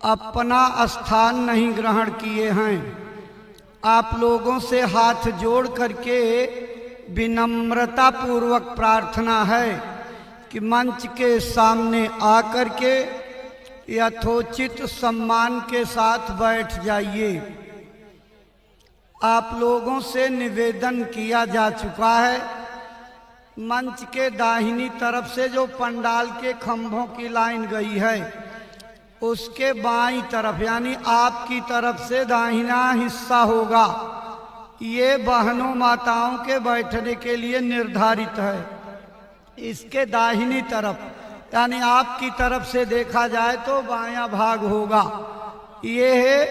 अपना स्थान नहीं ग्रहण किए हैं। आप लोगों से हाथ जोड़ करके विनम्रता पूर्वक प्रार्थना है कि मंच के सामने आकर के यथोचित सम्मान के साथ बैठ जाइए। आप लोगों से निवेदन किया जा चुका है, मंच के दाहिनी तरफ से जो पंडाल के खंभों की लाइन गई है उसके बाईं तरफ यानी आपकी तरफ से दाहिना हिस्सा होगा, ये बहनों माताओं के बैठने के लिए निर्धारित है। इसके दाहिनी तरफ यानी आपकी तरफ से देखा जाए तो बायां भाग होगा, ये है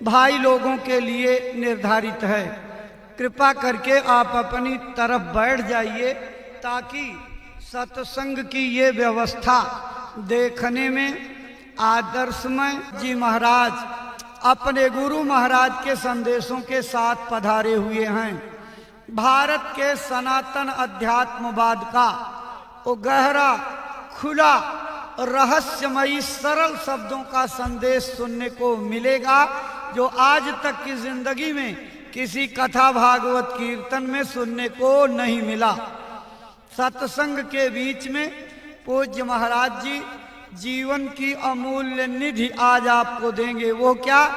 भाई लोगों के लिए निर्धारित है। कृपा करके आप अपनी तरफ बैठ जाइए ताकि सत्संग की ये व्यवस्था देखने में आदर्शमय जी महाराज अपने गुरु महाराज के संदेशों के साथ पधारे हुए हैं। भारत के सनातन अध्यात्मवाद का वो गहरा खुला रहस्यमयी सरल शब्दों का संदेश सुनने को मिलेगा जो आज तक की जिंदगी में किसी कथा भागवत कीर्तन में सुनने को नहीं मिला। सत्संग के बीच में पूज्य महाराज जी जीवन की अमूल्य निधि आज आपको देंगे। वो क्या?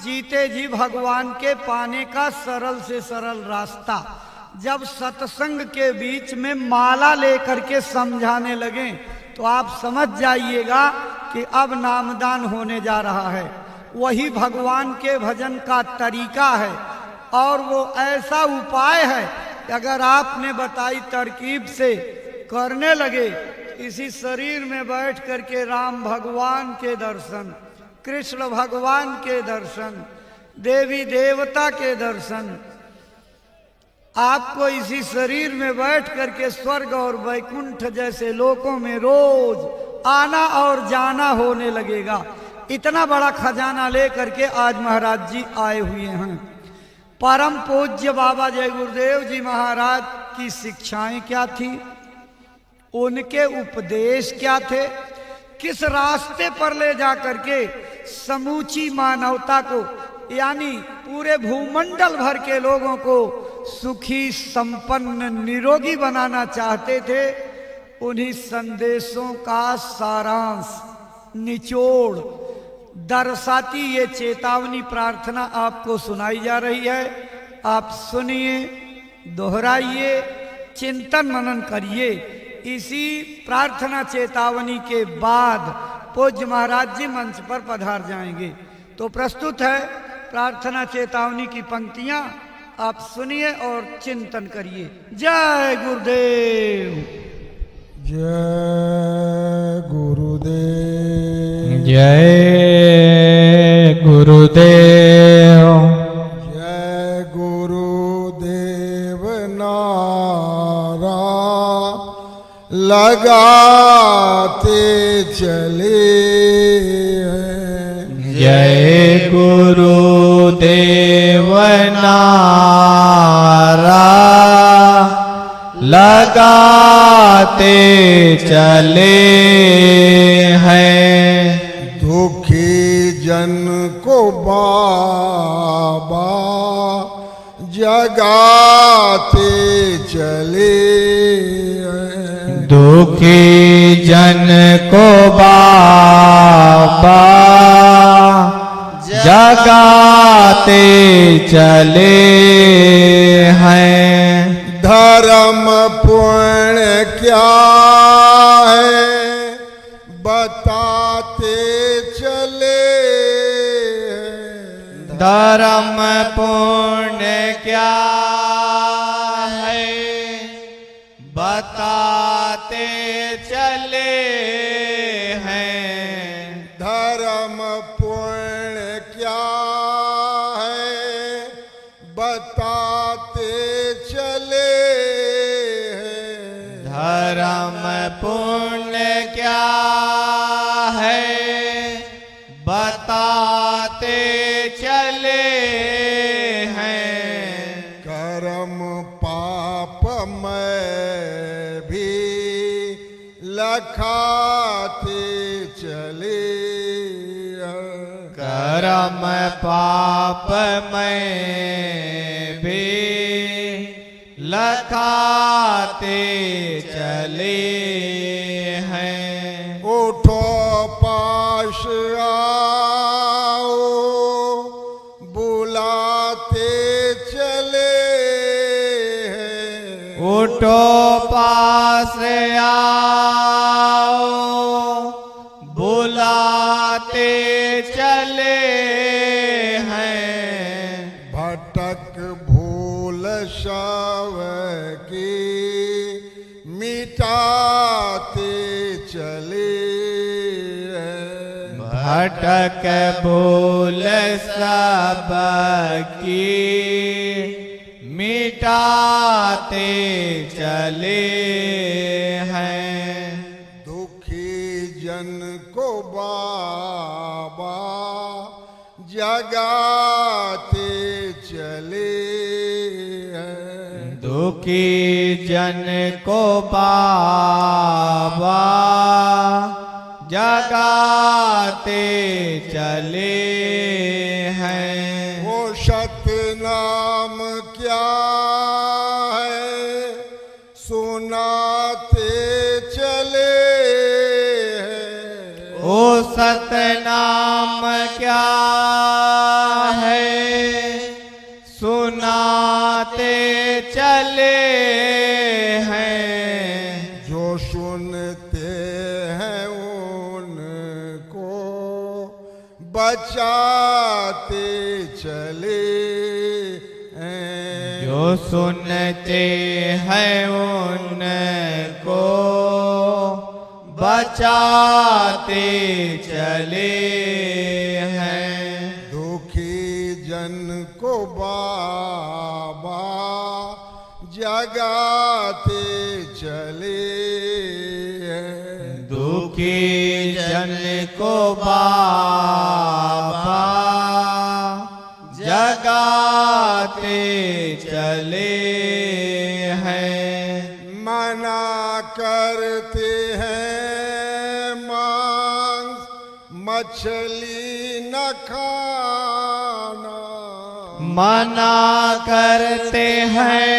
जीते जी भगवान के पाने का सरल से सरल रास्ता। जब सत्संग के बीच में माला लेकर के समझाने लगे तो आप समझ जाइएगा कि अब नामदान होने जा रहा है। वही भगवान के भजन का तरीका है और वो ऐसा उपाय है कि अगर आपने बताई तरकीब से करने लगे, इसी शरीर में बैठ करके राम भगवान के दर्शन, कृष्ण भगवान के दर्शन, देवी देवता के दर्शन, आपको इसी शरीर में बैठ करके स्वर्ग और वैकुंठ जैसे लोकों में रोज आना और जाना होने लगेगा। इतना बड़ा खजाना लेकर के आज महाराज जी आए हुए हैं। परम पूज्य बाबा जय गुरुदेव जी महाराज की शिक्षाएं क्या थी, उनके उपदेश क्या थे, किस रास्ते पर ले जा करके समूची मानवता को यानी पूरे भूमंडल भर के लोगों को सुखी संपन्न निरोगी बनाना चाहते थे, उन्हीं संदेशों का सारांश निचोड़ दर्शाती ये चेतावनी प्रार्थना आपको सुनाई जा रही है। आप सुनिए, दोहराइए, चिंतन मनन करिए। इसी प्रार्थना चेतावनी के बाद पूज्य महाराज जी मंच पर पधार जाएंगे। तो प्रस्तुत है प्रार्थना चेतावनी की पंक्तियां, आप सुनिए और चिंतन करिए। जय गुरुदेव। जय गुरुदेव। जय गुरुदेव। जय गुरुदेव नारा लगाते चले हैं। जय गुरुदेव नारा लगाते चले हैं। दुखी जन को बाबा जगाते चले हैं। दुखी जन को बाबा जगाते चले हैं। धर्म पुण्य क्या है बताते चले हैं। धर्म पुण्य क्या है बताते चले हैं। धर्म पुण्य क्या है बताते चले हैं। धर्म पुण्य क्या है बताते चले हैं। कर्म पाप में भी लखाते चले हैं। धर्म पाप में भी लखाते चले हैं। उठो पास आओ बुलाते चले हैं। उठो पास आओ बुलाते चले हैं। भटक भूल शव की मिटाते चले हैं। भटक भूल सब की मिटाते चले हैं। दुखी जन को बाबा जगाते चले हैं। दुखी जन को बाबा जगाते चले हैं। वो सतनाम क्या है सुनाते चले हैं। ओ सतनाम क्या है सुनाते चले हैं। जो सुनते हैं उनको बचाते चले हैं। जो सुनते हैं उनको बचाते चले हैं। दुखी जन को बाबा जगाते चले हैं। दुखी जन को बाबा जगाते चले हैं। मना करते हैं मांस मछली न खाना। मना करते हैं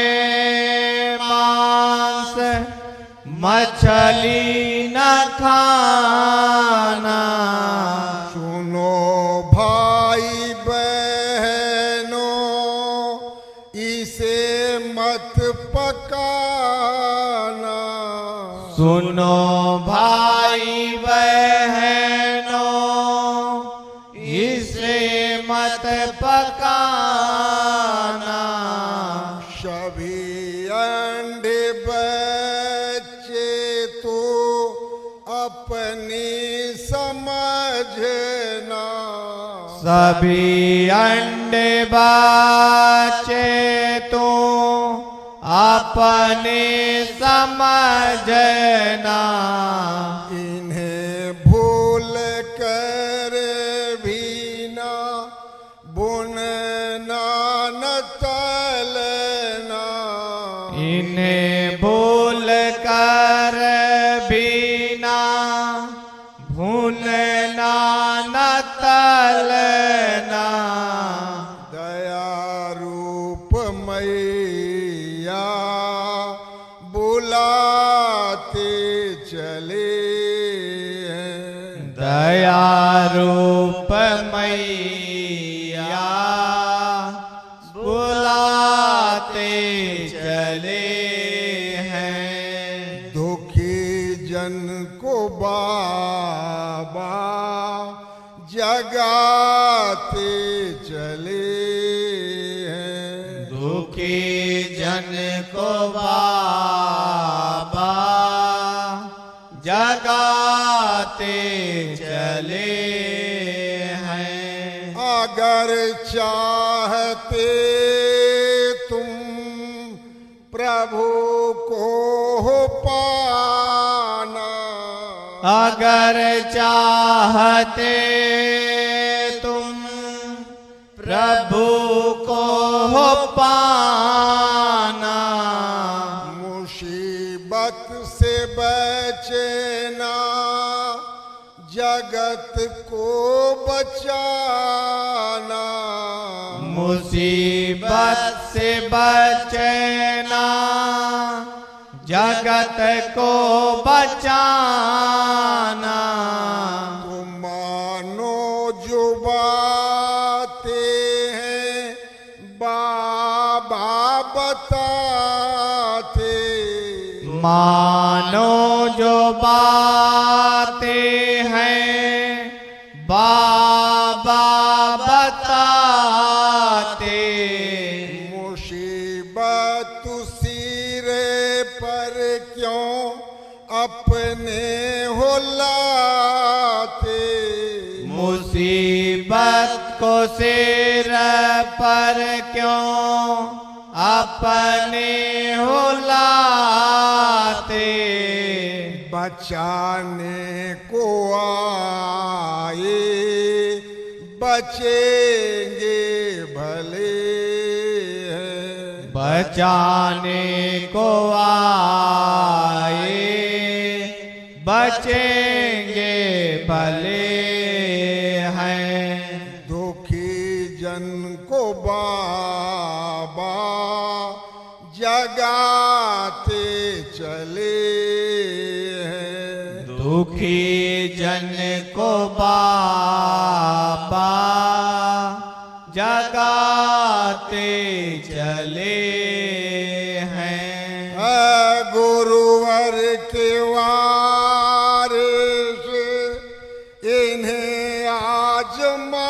मांस मछली न खाना। सुनो भाई बहनों इसे मत पकाना। सुनो भाई बहनों इसे मत पकाना। सभी अंडे बच्चे तो अपनी समझना। सभी अंडे बच्चे तो अपने समझना। इन्हें भूल कर भी ना बुनना न तलना। इन्हें भूल कर भी ना भूलना न तलना। दया रूप मैया बुलाते चले हैं। दया रूप मैया बुलाते चले हैं। दुखी जन को बाबा जगाते चले हैं। दुखी जन को बाबा जगाते चले हैं। अगर चाहते तुम प्रभु को पाना। अगर चाहते तुम प्रभु को पाना। मुसीबत से बचना जगत को बचाना, मुसीबत से बचना, जगत को बचाना। तुम मानो जो बातें हैं बाबा बताते, मानो जो बातें हैं बाबा बताते। मुसीबत सिरे पर क्यों अपने हो लाते, मुसीबत को सिर पर क्यों अपने हो लाते। बचाने को आए बचेंगे भले हैं, बचाने को आए बचेंगे भले हैं। दुखी जन को बाबा जगाते चले हैं, दुखी जन को बाबा जगाते चले हैं। गुरुवर के वारिस इन्हें आजमा